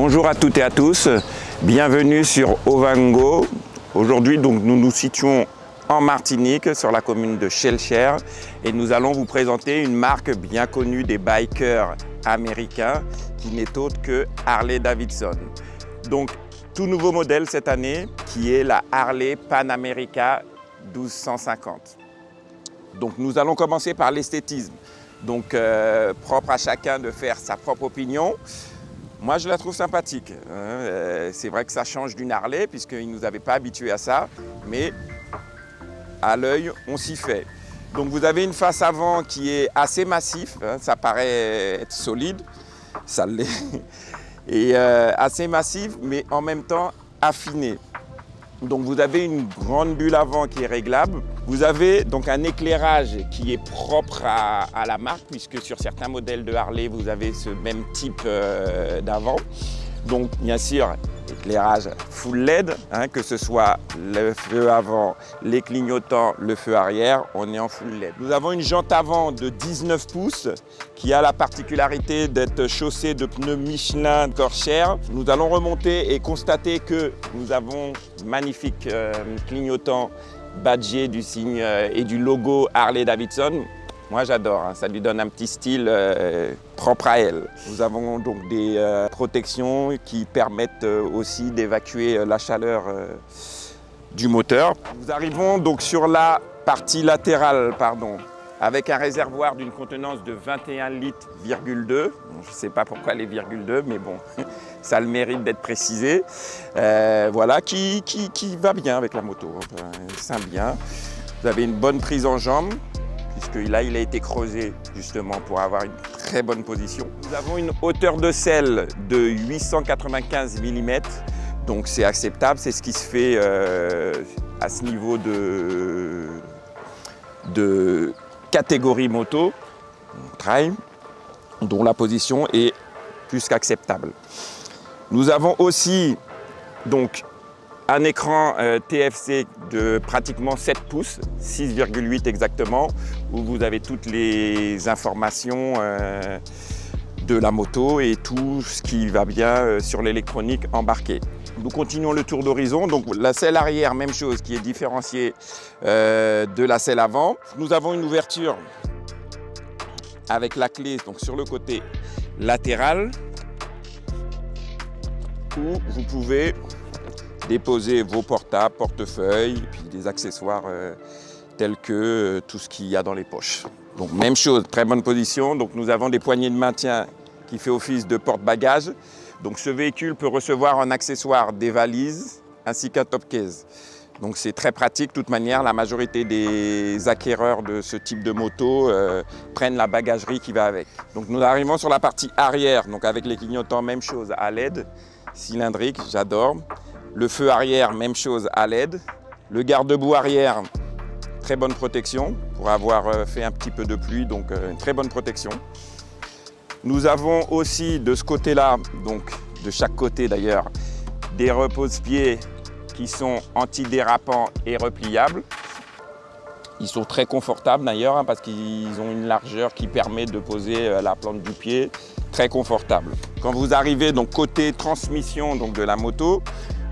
Bonjour à toutes et à tous, bienvenue sur Ovango. Aujourd'hui, donc, nous nous situons en Martinique, sur la commune de Schellcher, et nous allons vous présenter une marque bien connue des bikers américains qui n'est autre que Harley-Davidson. Donc, tout nouveau modèle cette année qui est la Harley Pan America 1250. Donc, nous allons commencer par l'esthétisme. Donc, propre à chacun de faire sa propre opinion. Moi, je la trouve sympathique. C'est vrai que ça change d'une Harley, puisqu'ils ne nous avaient pas habitués à ça, mais à l'œil, on s'y fait. Donc, vous avez une face avant qui est assez massif, ça paraît être solide, ça l'est, et assez massif, mais en même temps affiné. Donc, vous avez une grande bulle avant qui est réglable. Vous avez donc un éclairage qui est propre à la marque, puisque sur certains modèles de Harley, vous avez ce même type d'avant. Donc, bien sûr, éclairage full LED, que ce soit le feu avant, les clignotants, le feu arrière, on est en full LED. Nous avons une jante avant de 19 pouces qui a la particularité d'être chaussée de pneus Michelin Corsair. Nous allons remonter et constater que nous avons magnifique clignotant badgé du signe et du logo Harley-Davidson. Moi j'adore, ça lui donne un petit style propre à elle. Nous avons donc des protections qui permettent aussi d'évacuer la chaleur du moteur. Nous arrivons donc sur la partie latérale, avec un réservoir d'une contenance de 21 litres, je ne sais pas pourquoi les ,2, mais bon, ça a le mérite d'être précisé. Voilà, qui va bien avec la moto, ça bien. Vous avez une bonne prise en jambe, puisque là, il a été creusé justement pour avoir une très bonne position. Nous avons une hauteur de selle de 895 mm, donc c'est acceptable, c'est ce qui se fait à ce niveau de catégorie moto, trail, dont la position est plus qu'acceptable. Nous avons aussi donc un écran TFC de pratiquement 7 pouces, 6,8 exactement, où vous avez toutes les informations de la moto et tout ce qui va bien sur l'électronique embarquée. Nous continuons le tour d'horizon. Donc la selle arrière, même chose, qui est différenciée de la selle avant. Nous avons une ouverture avec la clé donc sur le côté latéral, où vous pouvez déposer vos portables, portefeuilles, et puis des accessoires tels que tout ce qu'il y a dans les poches. Donc même chose, très bonne position. Donc nous avons des poignées de maintien qui fait office de porte-bagages. Donc ce véhicule peut recevoir en accessoire des valises ainsi qu'un top case. Donc c'est très pratique. De toute manière, la majorité des acquéreurs de ce type de moto prennent la bagagerie qui va avec. Donc nous arrivons sur la partie arrière, donc avec les clignotants, même chose à LED, cylindrique, j'adore. Le feu arrière, même chose à LED. Le garde-boue arrière, très bonne protection pour avoir fait un petit peu de pluie, donc une très bonne protection. Nous avons aussi de ce côté-là, donc de chaque côté d'ailleurs, des repose-pieds qui sont antidérapants et repliables. Ils sont très confortables d'ailleurs, parce qu'ils ont une largeur qui permet de poser la plante du pied, très confortable. Quand vous arrivez donc côté transmission donc, de la moto,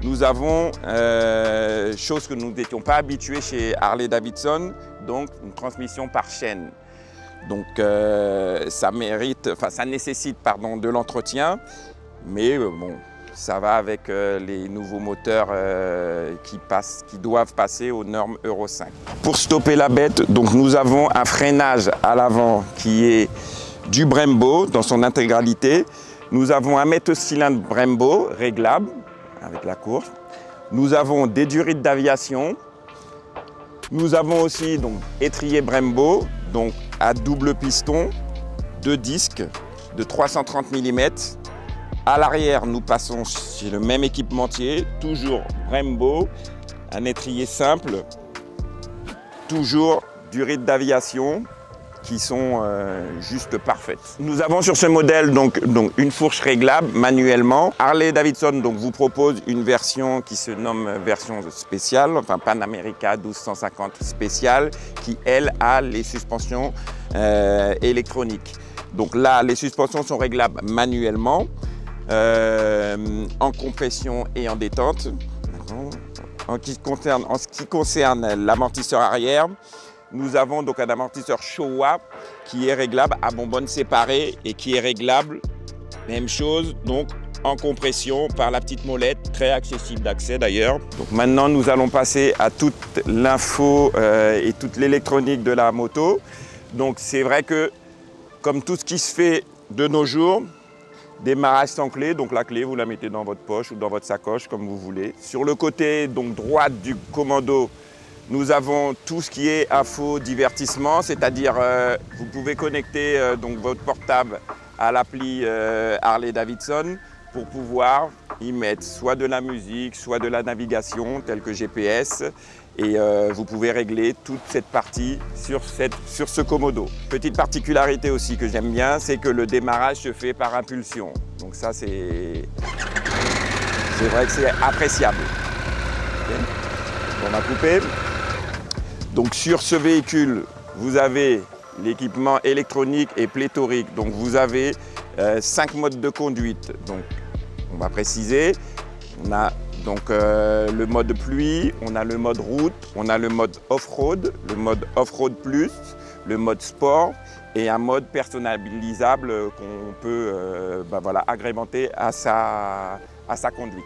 nous avons, chose que nous n'étions pas habitués chez Harley-Davidson, donc une transmission par chaîne. Donc ça nécessite de l'entretien, mais bon, ça va avec les nouveaux moteurs qui doivent passer aux normes Euro 5. Pour stopper la bête, donc nous avons un freinage à l'avant qui est du Brembo dans son intégralité. Nous avons un mètre-cylindre Brembo réglable avec la course. Nous avons des durites d'aviation. Nous avons aussi donc étrier Brembo, donc à double piston, 2 disques de 330 mm. À l'arrière, nous passons chez le même équipementier, toujours Brembo, un étrier simple, toujours durites d'aviation qui sont juste parfaites. Nous avons sur ce modèle donc une fourche réglable manuellement. Harley-Davidson vous propose une version qui se nomme version spéciale, enfin Pan America 1250 spéciale, qui elle a les suspensions électroniques. Donc là, les suspensions sont réglables manuellement. en compression et en détente. En ce qui concerne l'amortisseur arrière, nous avons donc un amortisseur Showa qui est réglable à bonbonne séparée et qui est réglable, même chose, donc en compression par la petite molette, très accessible d'accès d'ailleurs. Donc maintenant nous allons passer à toute l'info et toute l'électronique de la moto. Donc c'est vrai que comme tout ce qui se fait de nos jours, démarrage sans clé, donc la clé vous la mettez dans votre poche ou dans votre sacoche comme vous voulez. Sur le côté donc droite du commando, nous avons tout ce qui est info divertissement, c'est-à-dire vous pouvez connecter donc votre portable à l'appli Harley Davidson pour pouvoir y mettre soit de la musique, soit de la navigation telle que GPS, et vous pouvez régler toute cette partie sur ce commodo. Petite particularité aussi que j'aime bien, c'est que le démarrage se fait par impulsion. Donc ça c'est vrai que c'est appréciable. Okay. On va couper. Donc sur ce véhicule, vous avez l'équipement électronique et pléthorique. Donc vous avez 5 modes de conduite. Donc on va préciser. On a donc le mode pluie, on a le mode route, on a le mode off-road, le mode off-road plus, le mode sport et un mode personnalisable qu'on peut voilà, agrémenter à sa conduite.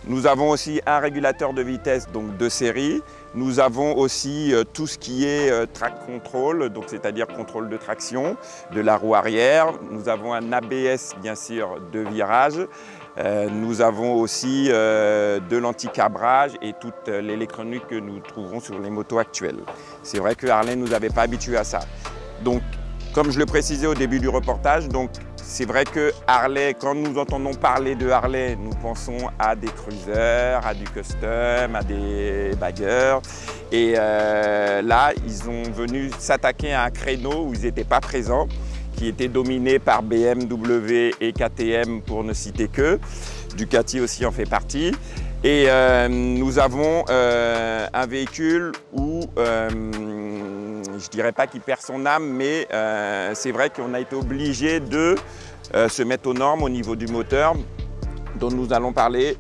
Nous avons aussi un régulateur de vitesse donc de série. Nous avons aussi tout ce qui est track control, donc c'est-à-dire contrôle de traction de la roue arrière. Nous avons un ABS bien sûr de virage. Nous avons aussi de l'anti-cabrage et toute l'électronique que nous trouverons sur les motos actuelles. C'est vrai que Harley ne nous avait pas habitués à ça. Donc, comme je le précisais au début du reportage, donc c'est vrai que Harley, quand nous entendons parler de Harley, nous pensons à des cruisers, à du custom, à des baggers. Et là, ils ont venu s'attaquer à un créneau où ils n'étaient pas présents, qui était dominé par BMW et KTM pour ne citer que. Ducati aussi en fait partie. Et nous avons un véhicule où, je ne dirais pas qu'il perd son âme, mais c'est vrai qu'on a été obligé de se mettre aux normes au niveau du moteur, dont nous allons parler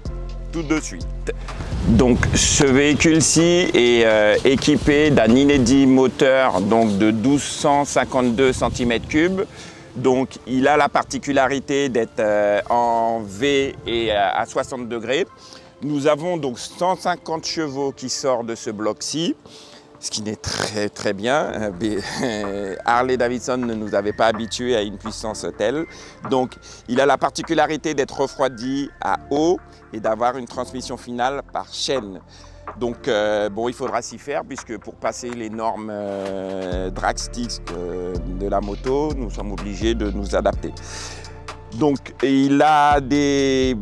tout de suite. Donc ce véhicule-ci est équipé d'un inédit moteur donc, de 1252 cm3. Donc il a la particularité d'être en V et à 60 degrés. Nous avons donc 150 chevaux qui sortent de ce bloc-ci, ce qui n'est très bien. Harley Davidson ne nous avait pas habitués à une puissance telle. Donc il a la particularité d'être refroidi à eau et d'avoir une transmission finale par chaîne. Donc bon, il faudra s'y faire puisque pour passer les normes dragstick de la moto, nous sommes obligés de nous adapter. Donc il a des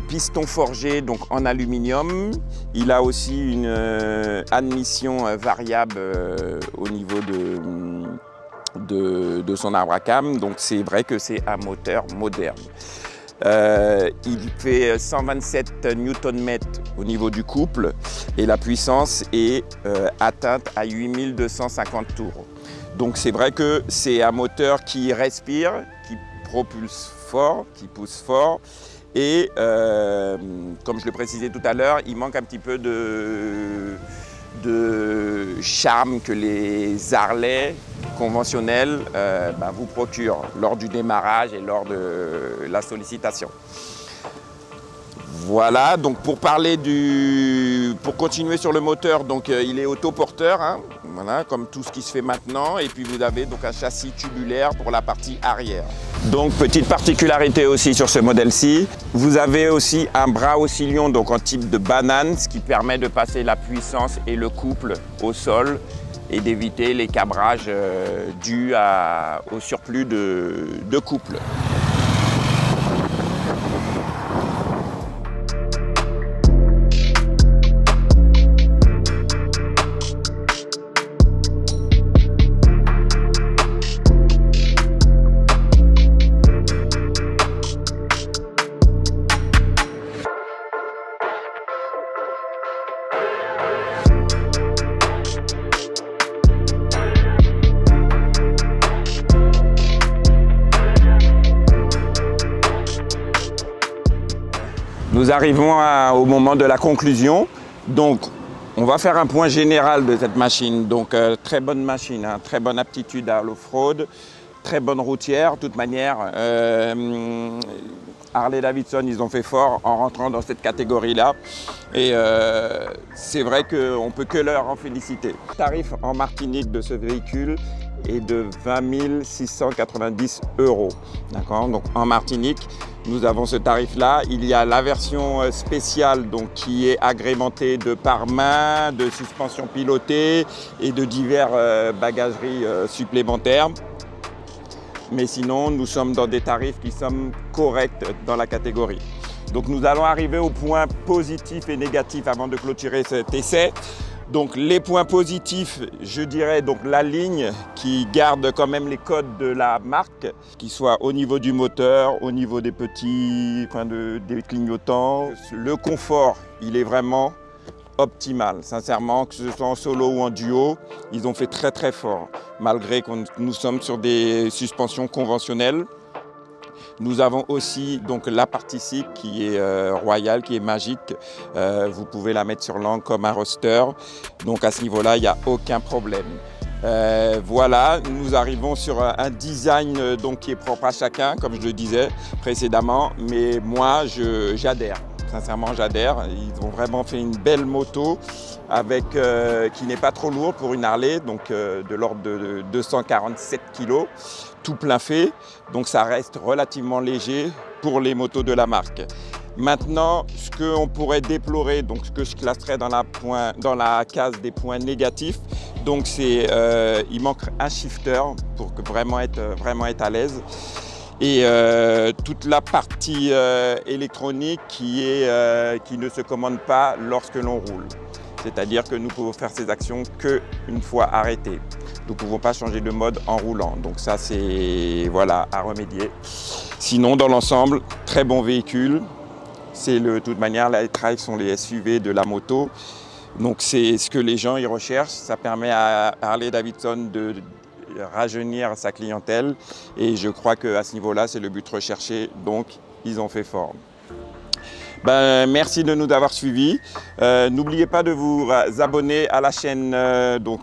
pistons forgés donc, en aluminium. Il a aussi une admission variable au niveau de son arbre à cam. Donc c'est vrai que c'est un moteur moderne. Il fait 127 Nm au niveau du couple et la puissance est atteinte à 8250 tours. Donc c'est vrai que c'est un moteur qui respire, qui propulse fort, qui pousse fort et comme je le précisais tout à l'heure, il manque un petit peu de charme que les Harley conventionnels vous procurent lors du démarrage et lors de la sollicitation. Voilà, donc pour continuer sur le moteur, donc il est autoporteur, hein, voilà, comme tout ce qui se fait maintenant, et puis vous avez donc un châssis tubulaire pour la partie arrière. Donc petite particularité aussi sur ce modèle-ci, vous avez aussi un bras oscillion donc en type de banane, ce qui permet de passer la puissance et le couple au sol et d'éviter les cabrages dus au surplus de couple. Nous arrivons au moment de la conclusion. Donc, on va faire un point général de cette machine. Donc, très bonne machine, hein, très bonne aptitude à l'off-road, très bonne routière. De toute manière, Harley-Davidson, ils ont fait fort en rentrant dans cette catégorie-là. Et c'est vrai qu'on ne peut que leur en féliciter. Le tarif en Martinique de ce véhicule est de 20 690 €. D'accord ? Donc en Martinique, nous avons ce tarif-là. Il y a la version spéciale donc, qui est agrémentée de pare-main, de suspension pilotée et de divers bagageries supplémentaires. Mais sinon, nous sommes dans des tarifs qui sont corrects dans la catégorie. Donc nous allons arriver aux points positifs et négatifs avant de clôturer cet essai. Donc les points positifs, je dirais donc la ligne qui garde quand même les codes de la marque, qui soit au niveau du moteur, au niveau des petits points des clignotants. Le confort, il est vraiment optimal. Sincèrement, que ce soit en solo ou en duo, ils ont fait très très fort. Malgré que nous sommes sur des suspensions conventionnelles. Nous avons aussi donc la partie cycle qui est royale, qui est magique. Vous pouvez la mettre sur l'angle comme un roster. Donc à ce niveau-là, il n'y a aucun problème. Voilà, nous arrivons sur un design donc, qui est propre à chacun, comme je le disais précédemment. Mais moi, j'adhère. Sincèrement, j'adhère. Ils ont vraiment fait une belle moto avec, qui n'est pas trop lourde pour une Harley, donc de l'ordre de 247 kg, tout plein fait. Donc ça reste relativement léger pour les motos de la marque. Maintenant, ce qu'on pourrait déplorer, donc ce que je classerais dans la case des points négatifs, donc c'est il manque un shifter pour vraiment être à l'aise. Et toute la partie électronique qui ne se commande pas lorsque l'on roule. C'est-à-dire que nous pouvons faire ces actions qu'une fois arrêtées. Nous ne pouvons pas changer de mode en roulant. Donc ça, c'est voilà, à remédier. Sinon, dans l'ensemble, très bon véhicule. De toute manière, les trails sont les SUV de la moto. Donc c'est ce que les gens y recherchent. Ça permet à Harley-Davidson de rajeunir sa clientèle. Et je crois qu'à ce niveau-là, c'est le but recherché. Donc, ils ont fait fort. Merci de nous avoir suivis. N'oubliez pas de vous abonner à la chaîne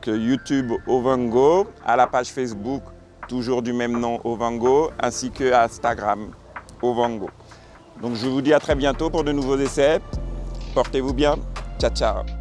YouTube Ovango, à la page Facebook toujours du même nom Ovango, ainsi qu'à Instagram Ovango. Donc je vous dis à très bientôt pour de nouveaux essais. Portez-vous bien. Ciao, ciao.